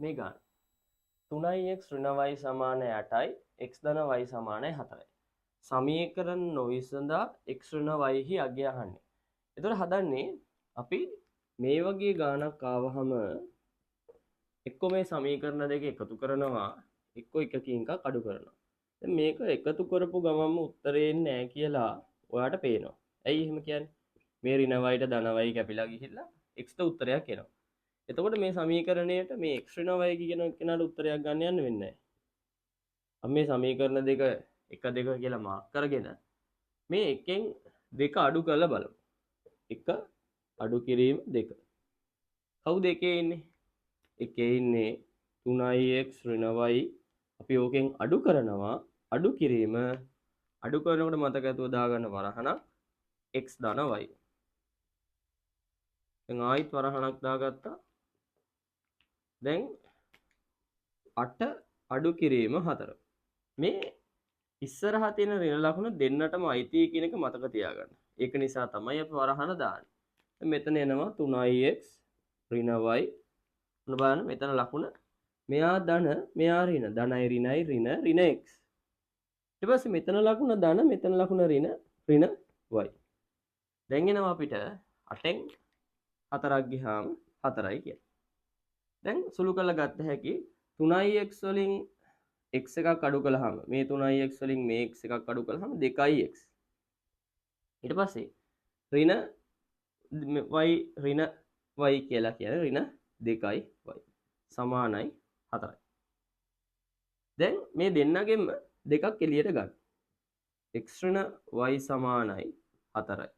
මේ ගන්න 3x ඍණ y සමාන 8යි x ධන y සමාන 4යි. සමීකරණ නොවිසඳා x ඍණ y හි අගය අහන්නේ. එතකොට හදන්නේ අපි මේ වගේ ගානක් ආවහම එක්ක මේ සමීකරණ දෙක එකතු කරනවා එක්ක එකකින් එකක් අඩු කරනවා. දැන් මේක එකතු කරපු ගමන්ම උත්තරේ එන්නේ නැහැ කියලා ඔයාට පේනවා. ඇයි එහෙම කියන්නේ? මේ ඍණ y ට ධන y කැපිලා ගිහිල්ලා x ට උත්තරයක් එනවා. එතකොට මේ සමීකරණයට මේ x ඍණ y කියන කෙනාට උත්තරයක් ගන්න යන්න වෙන්නේ නැහැ. අපි මේ සමීකරණ දෙක 1 2 කියලා මාක් කරගෙන මේ එකෙන් දෙක අඩු කරලා බලමු. 1 අඩු කිරීම 2. කවුද එකේ ඉන්නේ? එකේ ඉන්නේ 3x ඍණ y. අපි ඕකෙන් අඩු කරනවා. අඩු කිරීම අඩු කරනකොට මතක ඇතුව දාගන්න වරහණක් x ධන y. දැන් ආයිත් වරහණක් දාගත්තා. දැන් 8 අඩු කිරීම 4. මේ ඉස්සරහා තියෙන ඍණ ලකුණ දෙන්නටම අයිති කියන එක මතක තියාගන්න. ඒක නිසා තමයි අපි වරහණ දාන්නේ. මෙතන එනවා 3x ඍණ y. මොන බලන්න මෙතන ලකුණ මෙයා ධන මෙයා ඍණ. ධනයි ඍණයි ඍණ x. ඊට පස්සේ මෙතන ලකුණ ධන මෙතන ලකුණ ඍණ y. දැන් එනවා අපිට 8න් 4ක් ගියාම 4යි කියලා. දැන් සුළු කරලා ගත්ත හැකි 3x වලින් x එකක් අඩු කළාම මේ 3x වලින් මේ x එකක් අඩු කළාම 2x. ඊට පස්සේ ඍණ y ඍණ y කියලා කියන්නේ ඍණ 2y සමානයි 4යි. දැන් මේ දෙන්නගෙම දෙකක් එළියට ගන්න. x ඍණ y සමානයි 4යි.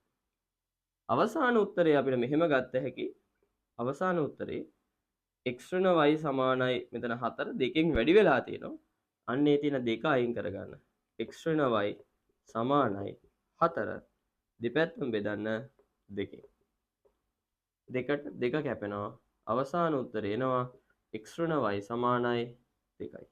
අවසාන උත්තරේ අපිට මෙහෙම ගත්ත හැකි. අවසාන උත්තරේ x ඍණ y සමානයි මෙතන 4 දෙකෙන් වැඩි වෙලා තියෙනවා. අන්නේ තියෙන දෙක අයින් කරගන්න. x ඍණ y සමානයි 4 දෙපැත්තම බෙදන්න 2. දෙකට දෙක කැපෙනවා. අවසාන උත්තරේ එනවා x ඍණ y සමානයි 2යි.